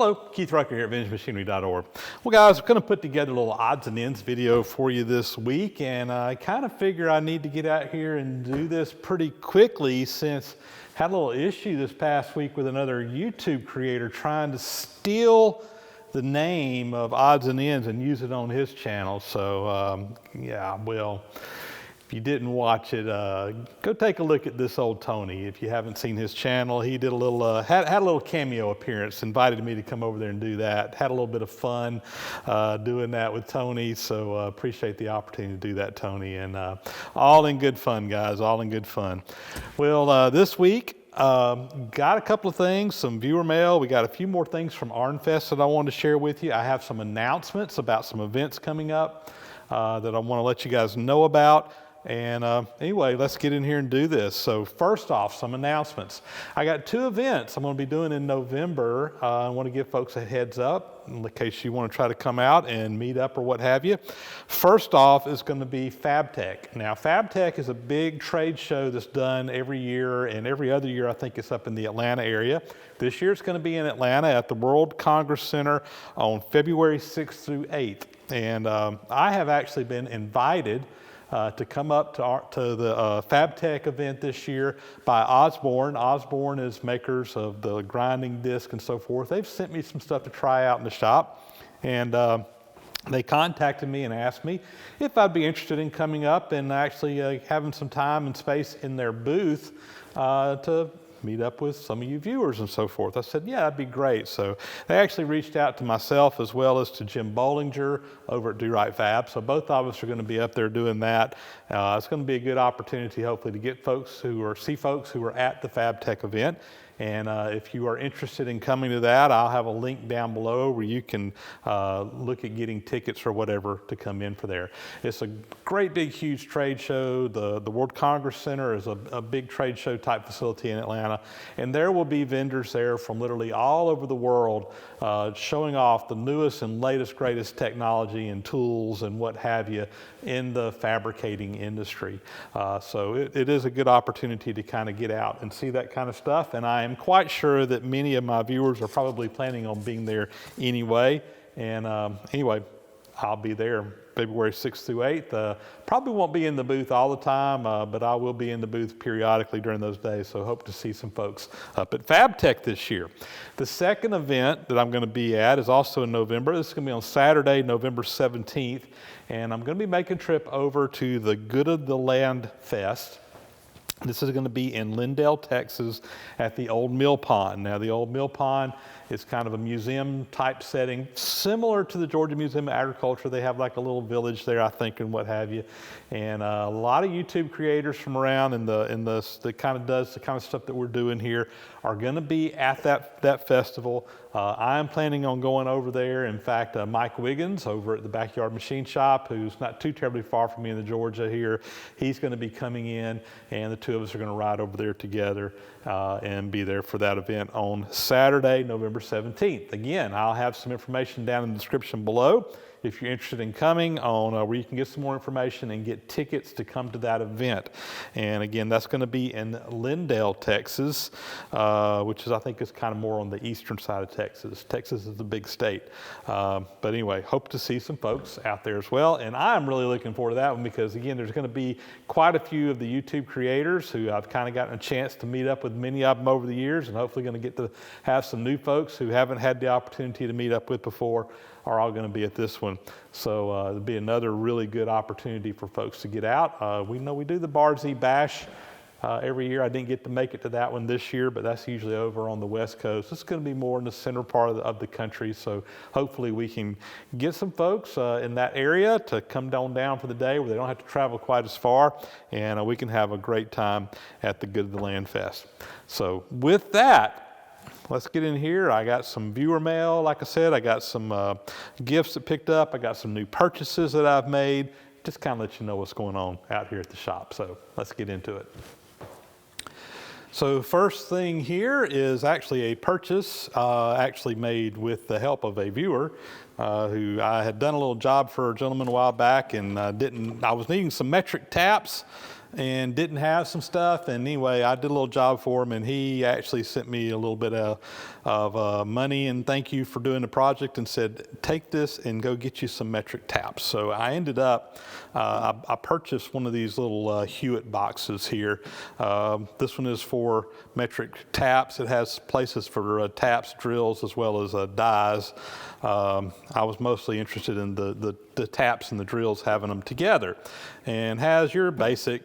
Hello, Keith Rucker here at VintageMachinery.org. Well guys, I'm going to put together a little odds and ends video for you this week, and I kind of figure I need to get out here and do this pretty quickly since I had a little issue this past week with another YouTube creator trying to steal the name of odds and ends and use it on his channel. So yeah, well, if you didn't watch it, go take a look at this old Tony. If you haven't seen his channel, he did a little, had a little cameo appearance, invited me to come over there and do that. Had a little bit of fun doing that with Tony, so appreciate the opportunity to do that, Tony. And all in good fun, guys, all in good fun. Well, this week, got a couple of things, some viewer mail. We got a few more things from ARNFest that I wanted to share with you. I have some announcements about some events coming up that I want to let you guys know about. And anyway, let's get in here and do this. So first off, some announcements. I got 2 events I'm going to be doing in November. I want to give folks a heads up in case you want to try to come out and meet up or what have you. First off is going to be Fab Tech. Now, Fab Tech is a big trade show that's done every year, and every other year I think it's up in the Atlanta area. This year it's going to be in Atlanta at the World Congress Center on February 6th through 8th. And I have actually been invited to come up to the Fab Tech event this year by Osborne. Osborne is makers of the grinding disc and so forth. They've sent me some stuff to try out in the shop, and they contacted me and asked me if I'd be interested in coming up and actually having some time and space in their booth to meet up with some of you viewers and so forth. I said, yeah, that'd be great. So they actually reached out to myself as well as to Jim Bollinger over at Do Right Fab. So both of us are going to be up there doing that. It's going to be a good opportunity, hopefully, to get folks see folks who are at the Fab Tech event. And if you are interested in coming to that, I'll have a link down below where you can look at getting tickets or whatever to come in for there. It's a great big huge trade show. The World Congress Center is a big trade show type facility in Atlanta, and there will be vendors there from literally all over the world showing off the newest and latest greatest technology and tools and what have you in the fabricating industry. So it is a good opportunity to kind of get out and see that kind of stuff, and I am quite sure that many of my viewers are probably planning on being there anyway. And anyway, I'll be there February 6th through 8th. Probably won't be in the booth all the time, but I will be in the booth periodically during those days, so hope to see some folks up at Fab Tech this year. The second event that I'm going to be at is also in November. This is going to be on Saturday, November 17th, and I'm going to be making a trip over to the Good of the Land Fest. This is going to be in Lindale, Texas at the Old Mill Pond. Now, the Old Mill Pond is kind of a museum type setting, similar to the Georgia Museum of Agriculture. They have like a little village there, I think, and what have you. And a lot of YouTube creators from around that kind of does the kind of stuff that we're doing here are going to be at that festival. I am planning on going over there. In fact, Mike Wiggins over at the Backyard Machine Shop, who's not too terribly far from me in the Georgia here, he's going to be coming in, and the two of us are going to ride over there together and be there for that event on Saturday, November 17th. Again, I'll have some information down in the description below if you're interested in coming on where you can get some more information and get tickets to come to that event. And again, that's going to be in Lindale, Texas, which is, I think, is kind of more on the eastern side of Texas. Texas is a big state. But anyway, hope to see some folks out there as well. And I'm really looking forward to that one because, again, there's going to be quite a few of the YouTube creators who I've kind of gotten a chance to meet up with many of them over the years, and hopefully going to get to have some new folks who haven't had the opportunity to meet up with before are all going to be at this one. So it'll be another really good opportunity for folks to get out. We know we do the Barzy Bash every year. I didn't get to make it to that one this year, but that's usually over on the West Coast. It's going to be more in the center part of the country, so hopefully we can get some folks in that area to come down for the day where they don't have to travel quite as far, and we can have a great time at the Good of the Land Fest. So with that, let's get in here. I got some viewer mail, like I said. I got some gifts that picked up. I got some new purchases that I've made. Just kind of let you know what's going on out here at the shop. So let's get into it. So first thing here is actually a purchase actually made with the help of a viewer who I had done a little job for a gentleman a while back, and I was needing some metric taps. and didn't have some stuff. And anyway, I did a little job for him, and he actually sent me a little bit of money and thank you for doing the project, and said, take this and go get you some metric taps. So I ended up, I purchased one of these little Hewitt boxes here. This one is for metric taps. It has places for taps, drills, as well as dies. I was mostly interested in the taps and the drills, having them together, and has your basic,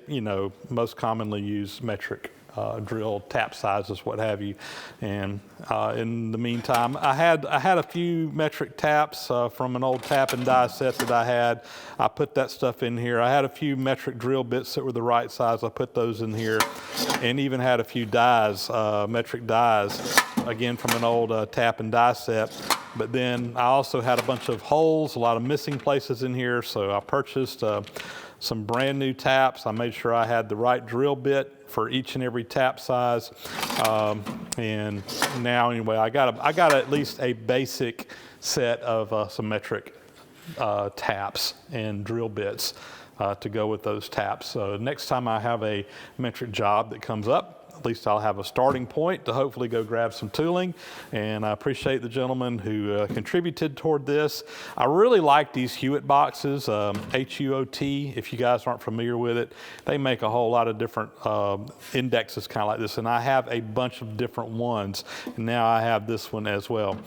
most commonly used metric drill tap sizes, what have you. And in the meantime, I had a few metric taps from an old tap and die set that I had. I put that stuff in here. I had a few metric drill bits that were the right size. I put those in here, and even had a few dies, metric dies, again from an old tap and die set. But then I also had a bunch of holes, a lot of missing places in here, so I purchased some brand new taps. I made sure I had the right drill bit for each and every tap size, and now anyway, I got at least a basic set of some metric taps and drill bits to go with those taps. So next time I have a metric job that comes up, at least I'll have a starting point to hopefully go grab some tooling. And I appreciate the gentleman who contributed toward this. I really like these Hewitt boxes, H-U-O-T, if you guys aren't familiar with it. They make a whole lot of different indexes kind of like this, and I have a bunch of different ones, and now I have this one as well.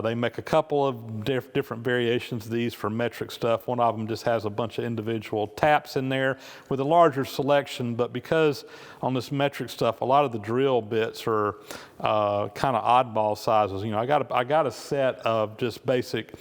They make a couple of different variations of these for metric stuff. One of them just has a bunch of individual taps in there with a larger selection, but because on this metric stuff, a lot of the drill bits are kind of oddball sizes. I got a set of just basic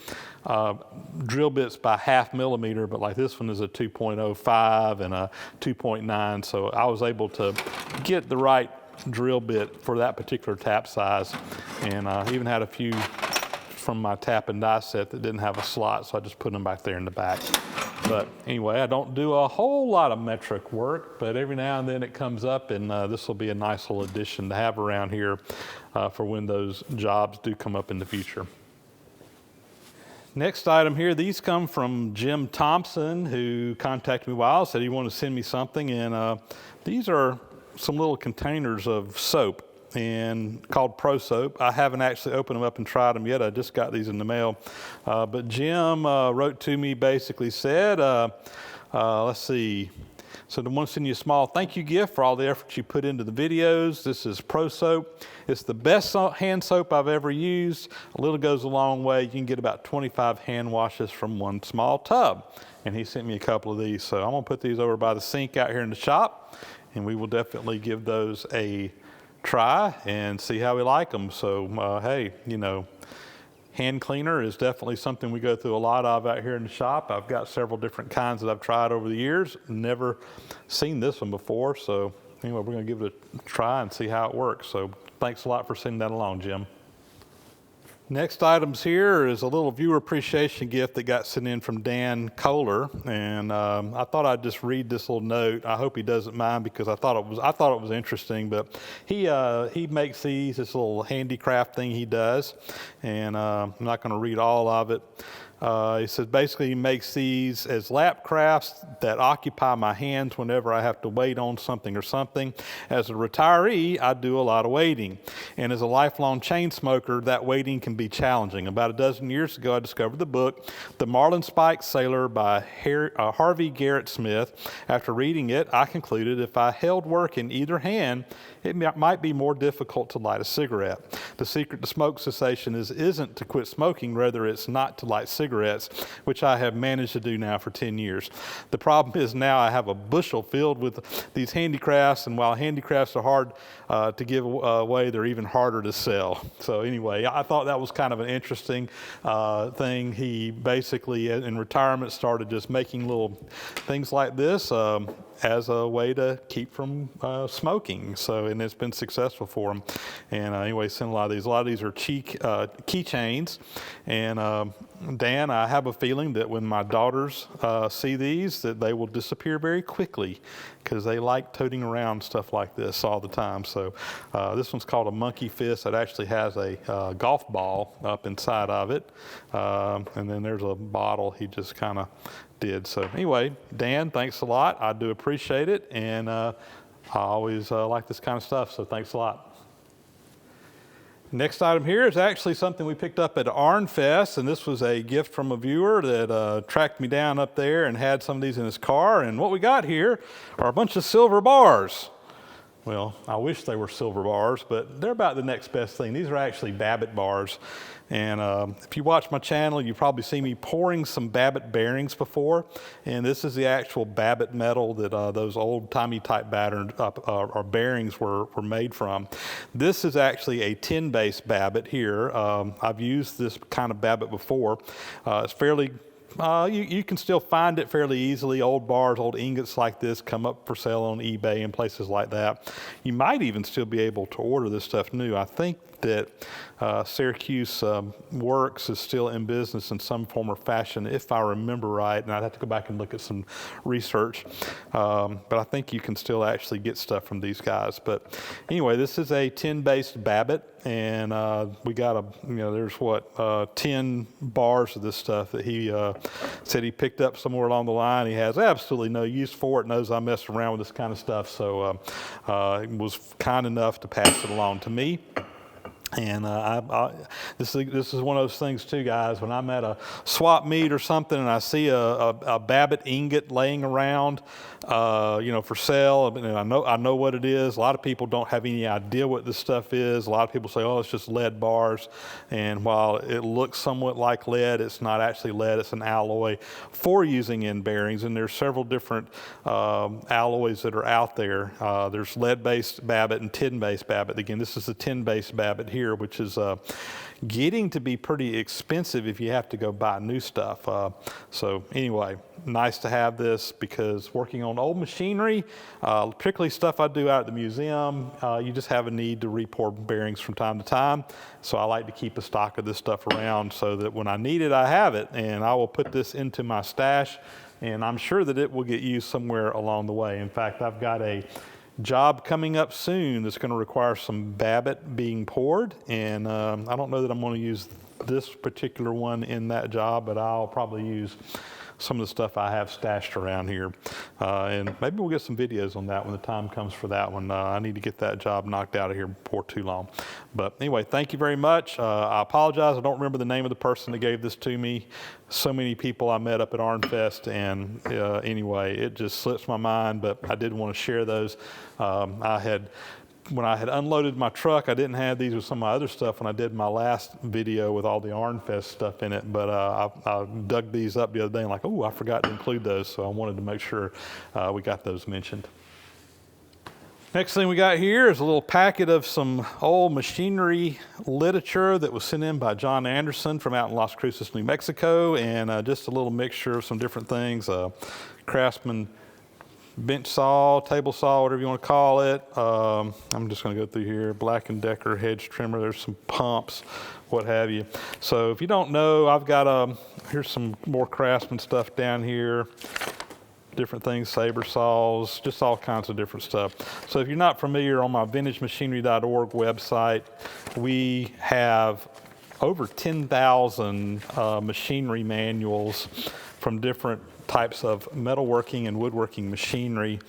drill bits by 0.5 millimeter, but like this one is a 2.05 and a 2.9, so I was able to get the right drill bit for that particular tap size, and even had a few from my tap and die set that didn't have a slot, so I just put them back there in the back. But anyway, I don't do a whole lot of metric work, but every now and then it comes up, and this will be a nice little addition to have around here for when those jobs do come up in the future. Next item here, these come from Jim Thompson, who contacted me a while, said he wanted to send me something, and these are some little containers of soap, and called Pro Soap. I haven't actually opened them up and tried them yet. I just got these in the mail. But Jim wrote to me, basically said, let's see. So I want to send you a small thank you gift for all the effort you put into the videos. This is Pro Soap. It's the best hand soap I've ever used. A little goes a long way. You can get about 25 hand washes from one small tub. And he sent me a couple of these. So I'm going to put these over by the sink out here in the shop, and we will definitely give those a try and see how we like them. So hey, hand cleaner is definitely something we go through a lot of out here in the shop. I've got several different kinds that I've tried over the years. Never seen this one before, so anyway, we're going to give it a try and see how it works. So thanks a lot for sending that along, Jim. Next items here is a little viewer appreciation gift that got sent in from Dan Kohler, and I thought I'd just read this little note. I hope he doesn't mind, because I thought it was interesting. But he makes these, this little handicraft thing he does, and I'm not going to read all of it. He says basically he makes these as lap crafts that occupy my hands whenever I have to wait on something or something. As a retiree, I do a lot of waiting. And as a lifelong chain smoker, that waiting can be challenging. About a dozen years ago, I discovered the book, The Marlin Spike Sailor by Harvey Garrett Smith. After reading it, I concluded if I held work in either hand, it might be more difficult to light a cigarette. The secret to smoke cessation isn't to quit smoking, rather it's not to light cigarettes, which I have managed to do now for 10 years. The problem is now I have a bushel filled with these handicrafts, and while handicrafts are hard to give away, they're even harder to sell. So anyway, I thought that was kind of an interesting thing. He basically, in retirement, started just making little things like this as a way to keep from smoking. So, and it's been successful for him. And anyway, sent a lot lot of these. A lot of these are keychains. And Dan, I have a feeling that when my daughters see these, that they will disappear very quickly because they like toting around stuff like this all the time. So this one's called a monkey fist. It actually has a golf ball up inside of it. And then there's a bottle he just kind of did. So anyway, Dan, thanks a lot. I do appreciate it. And I always like this kind of stuff, so thanks a lot. Next item here is actually something we picked up at Arnfest, and this was a gift from a viewer that tracked me down up there and had some of these in his car. And what we got here are a bunch of silver bars. Well, I wish they were silver bars, but they're about the next best thing. These are actually Babbitt bars. And if you watch my channel, you probably see me pouring some Babbitt bearings before. And this is the actual Babbitt metal that those old-timey type bearings were made from. This is actually a tin-based Babbitt here. I've used this kind of Babbitt before. It's fairly you can still find it fairly easily. Old bars, old ingots like this come up for sale on eBay and places like that. You might even still be able to order this stuff new. I think that Syracuse Works is still in business in some form or fashion, if I remember right, and I'd have to go back and look at some research. But I think you can still actually get stuff from these guys. But anyway, this is a tin-based Babbitt, and we got there's 10 bars of this stuff that he said he picked up somewhere along the line. He has absolutely no use for it, knows I mess around with this kind of stuff, so he was kind enough to pass it along to me. And this is one of those things too, guys. When I'm at a swap meet or something and I see a Babbitt ingot laying around, for sale, and I know what it is. A lot of people don't have any idea what this stuff is. A lot of people say, "Oh, it's just lead bars." And while it looks somewhat like lead, it's not actually lead. It's an alloy for using in bearings. And there's several different alloys that are out there. There's lead-based Babbitt and tin-based Babbitt. Again, this is the tin-based Babbitt here, which is getting to be pretty expensive if you have to go buy new stuff. So anyway, nice to have this because working on old machinery, particularly stuff I do out at the museum, you just have a need to re-pour bearings from time to time. So I like to keep a stock of this stuff around so that when I need it, I have it. And I will put this into my stash, and I'm sure that it will get used somewhere along the way. In fact, I've got a job coming up soon that's going to require some Babbitt being poured, and I don't know that I'm going to use this particular one in that job, but I'll probably use some of the stuff I have stashed around here, and maybe we'll get some videos on that when the time comes for that one. I need to get that job knocked out of here before too long. But anyway, thank you very much. I apologize, I don't remember the name of the person that gave this to me. So many people I met up at Arnfest, and anyway, it just slips my mind, but I did want to share those. When I had unloaded my truck, I didn't have these with some of my other stuff when I did my last video with all the Arnfest stuff in it, but I dug these up the other day and like, oh, I forgot to include those, so I wanted to make sure we got those mentioned. Next thing we got here is a little packet of some old machinery literature that was sent in by John Anderson from out in Las Cruces, New Mexico, and just a little mixture of some different things, Craftsman bench saw, table saw, whatever you want to call it. I'm just going to go through here. Black & Decker hedge trimmer. There's some pumps, what have you. So if you don't know, I've got here's some more Craftsman stuff down here. Different things, saber saws, just all kinds of different stuff. So if you're not familiar, on my VintageMachinery.org website, we have over 10,000 machinery manuals from different types of metalworking and woodworking machinery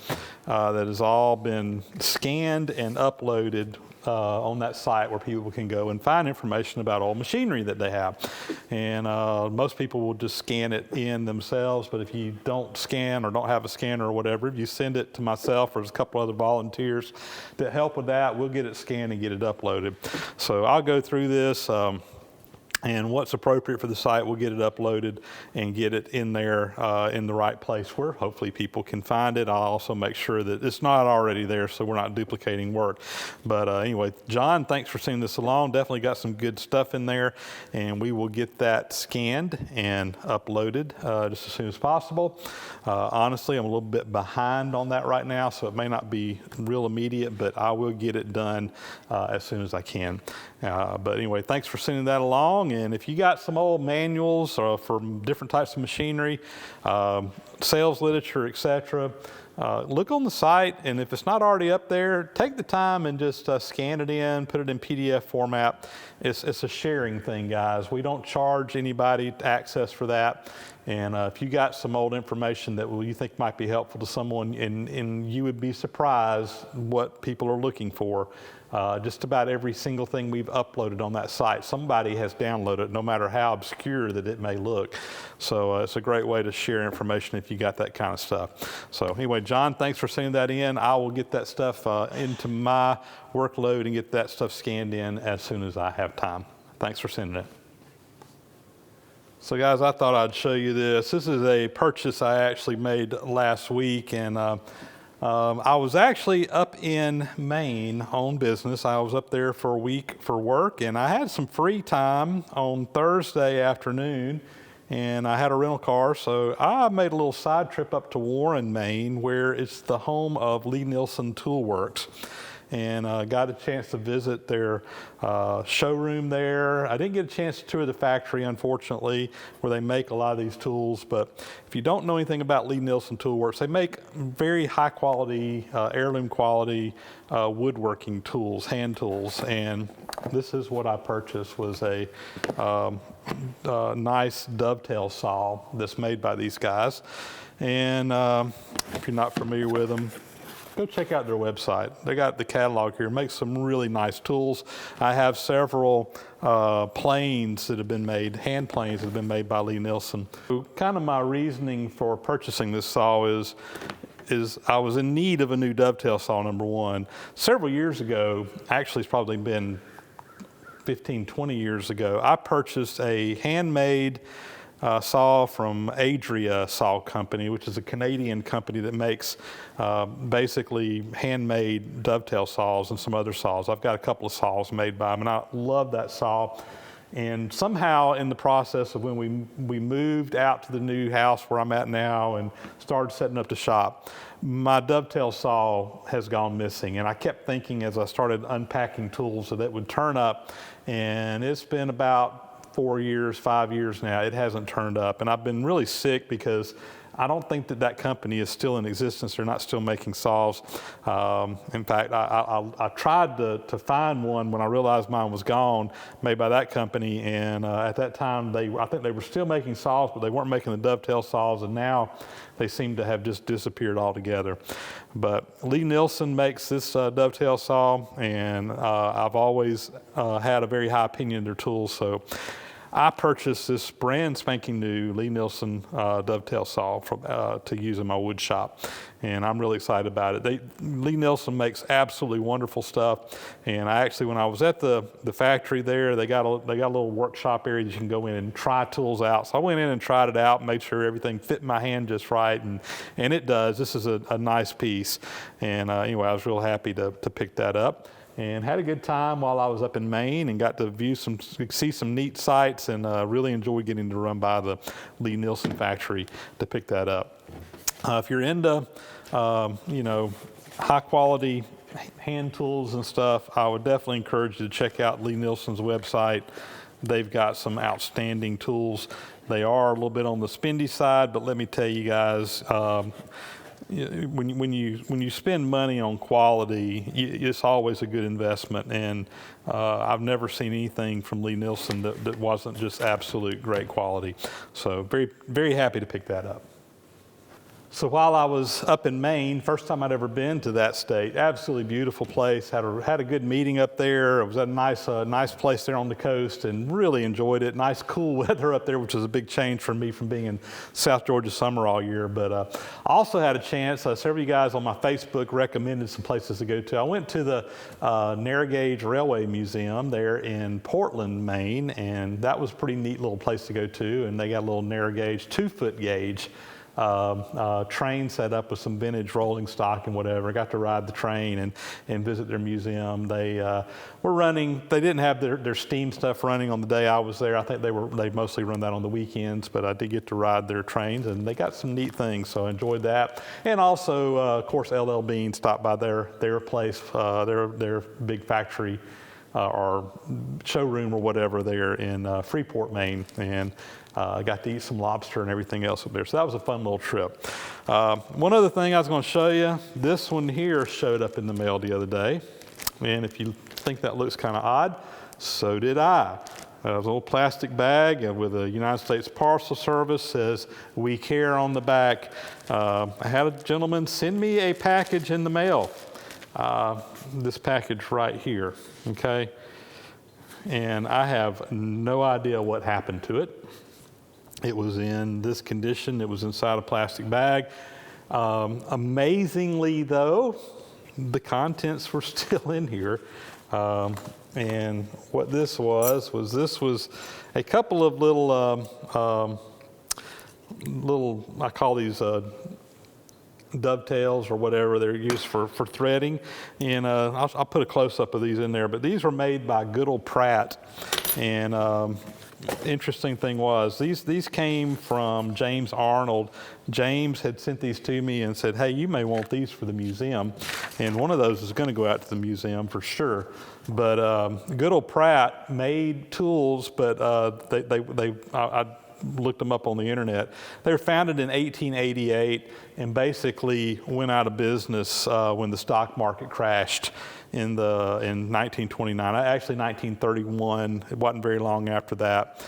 that has all been scanned and uploaded on that site where people can go and find information about old machinery that they have. And most people will just scan it in themselves, but if you don't scan or don't have a scanner or whatever, if you send it to myself or there's a couple other volunteers that help with that, we'll get it scanned and get it uploaded. So I'll go through this. and what's appropriate for the site, we'll get it uploaded and get it in there in the right place where hopefully people can find it. I'll also make sure that it's not already there so we're not duplicating work. But anyway, John, thanks for sending this along. Definitely got some good stuff in there, and we will get that scanned and uploaded just as soon as possible. Honestly, I'm a little bit behind on that right now, so it may not be real immediate, but I will get it done as soon as I can. But anyway, thanks for sending that along. And if you got some old manuals for different types of machinery, sales literature, etc., look on the site, and if it's not already up there, take the time and just scan it in, put it in PDF format. It's a sharing thing, guys. We don't charge anybody access for that. And if you got some old information that you think might be helpful to someone, and you would be surprised what people are looking for. Just about every single thing we've uploaded on that site, somebody has downloaded it, no matter how obscure that it may look. So it's a great way to share information if you got that kind of stuff. So anyway, John, thanks for sending that in. I will get that stuff into my workload and get that stuff scanned in as soon as I have time. Thanks for sending it. So guys, I thought I'd show you this. This is a purchase I actually made last week, and I was actually up in Maine on business. I was up there for a week for work, and I had some free time on Thursday afternoon, and I had a rental car, so I made a little side trip up to Warren, Maine, where it's the home of lie-nielsen Tool Works. And got a chance to visit their showroom there. I didn't get a chance to tour the factory, unfortunately, where they make a lot of these tools. But if you don't know anything about lie-nielsen Tool Works, they make very high quality, heirloom quality woodworking tools, hand tools. And this is what I purchased, was a nice dovetail saw that's made by these guys. And if you're not familiar with them, go check out their website. They got the catalog here. Make some really nice tools. I have several planes that have been made, hand planes that have been made by lie-nielsen. Kind of my reasoning for purchasing this saw is I was in need of a new dovetail saw, number one. Several years ago, actually it's probably been 15, 20 years ago, I purchased a handmade saw from Adria Saw Company, which is a Canadian company that makes basically handmade dovetail saws and some other saws. I've got a couple of saws made by them, and I love that saw. And somehow in the process of when we moved out to the new house where I'm at now and started setting up the shop, my dovetail saw has gone missing. And I kept thinking as I started unpacking tools that it would turn up, and it's been about 4 years, 5 years now, it hasn't turned up. And I've been really sick because I don't think that company is still in existence. They're not still making saws. In fact, I tried to find one when I realized mine was gone, made by that company. And at that time, I think they were still making saws, but they weren't making the dovetail saws. And now they seem to have just disappeared altogether. But lie-nielsen makes this dovetail saw, and I've always had a very high opinion of their tools. So I purchased this brand spanking new lie-nielsen dovetail saw to use in my wood shop, and I'm really excited about it. Lie-nielsen makes absolutely wonderful stuff, and I actually, when I was at the factory there, they got a little workshop area that you can go in and try tools out. So I went in and tried it out, made sure everything fit in my hand just right, and it does. This is a nice piece, and anyway, I was real happy to pick that up. And had a good time while I was up in Maine, and got to see some neat sights, and really enjoyed getting to run by the lie-nielsen factory to pick that up. If you're into, high quality hand tools and stuff, I would definitely encourage you to check out lie-nielsen's website. They've got some outstanding tools. They are a little bit on the spendy side, but let me tell you guys, when you spend money on quality, it's always a good investment. And I've never seen anything from lie-nielsen that wasn't just absolute great quality. So very, very happy to pick that up. So while I was up in Maine, first time I'd ever been to that state, absolutely beautiful place. Had a good meeting up there. It was a nice place there on the coast, and really enjoyed it. Nice cool weather up there, which was a big change for me from being in South Georgia summer all year. But I also had a chance. Several of you guys on my Facebook recommended some places to go to. I went to the Narrow Gauge Railway Museum there in Portland, Maine, and that was a pretty neat little place to go to. And they got a little narrow gauge, 2-foot gauge. Train set up with some vintage rolling stock and whatever. I got to ride the train and visit their museum. They were running. They didn't have their steam stuff running on the day I was there. I think they mostly run that on the weekends. But I did get to ride their trains, and they got some neat things. So I enjoyed that. And also, of course, LL Bean stopped by their place, their big factory. Or showroom or whatever there in Freeport, Maine, and got to eat some lobster and everything else up there. So that was a fun little trip. One other thing I was going to show you, this one here showed up in the mail the other day. And if you think that looks kind of odd, so did I. It was a little plastic bag with a United States Parcel Service, says "We Care" on the back. I had a gentleman send me a package in the mail. This package right here, okay? And I have no idea what happened to it. It was in this condition. It was inside a plastic bag. Amazingly, though, the contents were still in here. And what this was a couple of little, I call these dovetails or whatever they're used for threading, and I'll put a close-up of these in there, but these were made by good old Pratt. And interesting thing was these came from James Arnold. James had sent these to me and said, hey, you may want these for the museum, and one of those is going to go out to the museum for sure. But good old Pratt made tools, but I looked them up on the internet. They were founded in 1888 and basically went out of business when the stock market crashed in 1929. Actually, 1931. It wasn't very long after that.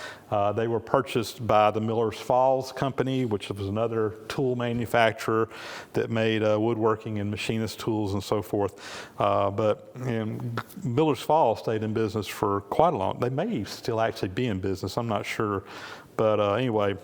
They were purchased by the Miller's Falls Company, which was another tool manufacturer that made woodworking and machinist tools and so forth. But Miller's Falls stayed in business for quite a long. They may still actually be in business. I'm not sure. But anyway,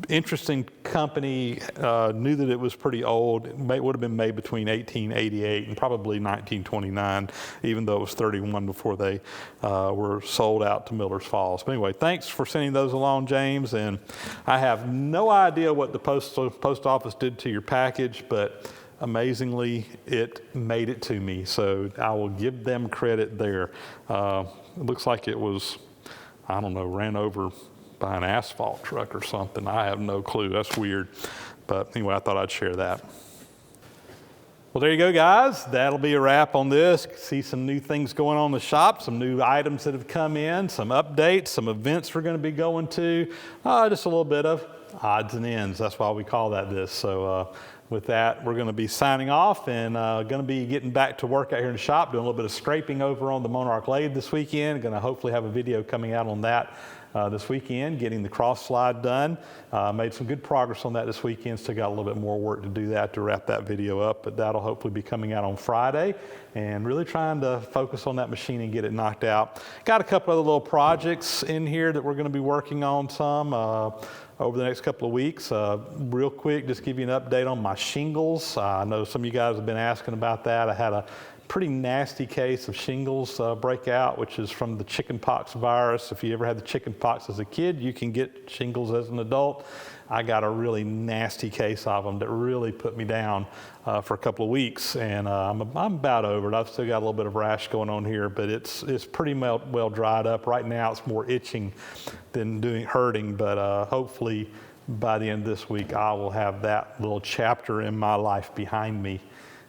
interesting company. Knew that it was pretty old. It would have been made between 1888 and probably 1929, even though it was 31 before they were sold out to Miller's Falls. But anyway, thanks for sending those along, James. And I have no idea what the post office did to your package, but amazingly, it made it to me. So I will give them credit there. It looks like it was, I don't know, ran over by an asphalt truck or something. I have no clue. That's weird. But anyway, I thought I'd share that. Well, there you go, guys. That'll be a wrap on this. See some new things going on in the shop, some new items that have come in, some updates, some events we're going to be going to. Just a little bit of odds and ends. That's why we call that this. So with that, we're going to be signing off and going to be getting back to work out here in the shop, doing a little bit of scraping over on the Monarch lathe this weekend. Going to hopefully have a video coming out on that this weekend, getting the cross slide done. Made some good progress on that this weekend. Still got a little bit more work to do that to wrap that video up, but that'll hopefully be coming out on Friday, and really trying to focus on that machine and get it knocked out. Got a couple other little projects in here that we're going to be working on some over the next couple of weeks. Real quick, just give you an update on my shingles. I know some of you guys have been asking about that. I had a pretty nasty case of shingles breakout, which is from the chickenpox virus. If you ever had the chickenpox as a kid, you can get shingles as an adult. I got a really nasty case of them that really put me down for a couple of weeks, and I'm about over it. I've still got a little bit of rash going on here, but it's pretty well dried up. Right now it's more itching than hurting, but hopefully by the end of this week I will have that little chapter in my life behind me.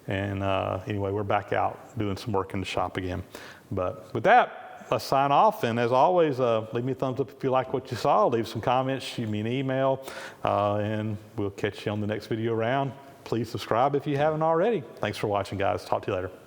And anyway, we're back out doing some work in the shop again. But with that, let's sign off. And as always, leave me a thumbs up if you like what you saw. Leave some comments, shoot me an email, and we'll catch you on the next video round. Please subscribe if you haven't already. Thanks for watching, guys. Talk to you later.